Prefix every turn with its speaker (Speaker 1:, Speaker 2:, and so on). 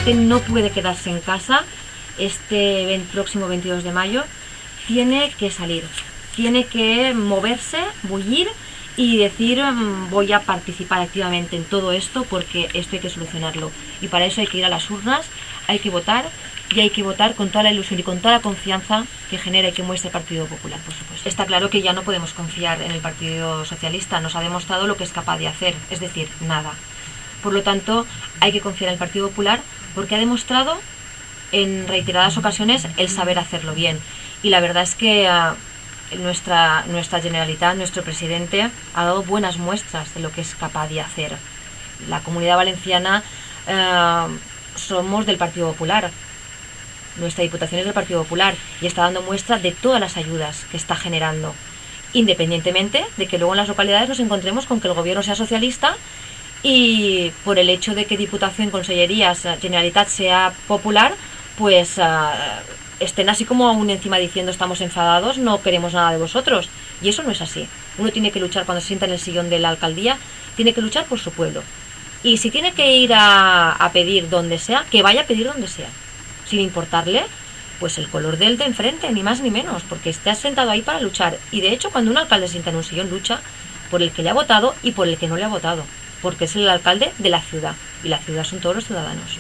Speaker 1: gente no puede quedarse en casa este próximo 22 de mayo, tiene que salir, tiene que moverse, bullir y decir voy a participar activamente en todo esto porque esto hay que solucionarlo. Y para eso hay que ir a las urnas, hay que votar y hay que votar con toda la ilusión y con toda la confianza que genera y que muestra el Partido Popular, por supuesto. Está claro que ya no podemos confiar en el Partido Socialista, nos ha demostrado lo que es capaz de hacer, es decir, nada. Por lo tanto, hay que confiar en el Partido Popular porque ha demostrado en reiteradas ocasiones el saber hacerlo bien. Y la verdad es que nuestra Generalitat, nuestro presidente, ha dado buenas muestras de lo que es capaz de hacer. La Comunidad Valenciana somos del Partido Popular. Nuestra Diputación es del Partido Popular y está dando muestra de todas las ayudas que está generando, independientemente de que luego en las localidades nos encontremos con que el gobierno sea socialista y por el hecho de que Diputación, Consellerías, Generalitat sea popular, pues estén así como aún encima diciendo estamos enfadados, no queremos nada de vosotros. Y eso no es así. Uno tiene que luchar cuando se sienta en el sillón de la alcaldía, tiene que luchar por su pueblo. Y si tiene que ir a pedir donde sea, que vaya a pedir donde sea, sin importarle pues el color del de enfrente, ni más ni menos, porque está sentado ahí para luchar. Y de hecho, cuando un alcalde se sienta en un sillón, lucha por el que le ha votado y por el que no le ha votado, porque es el alcalde de la ciudad, y la ciudad son todos los ciudadanos.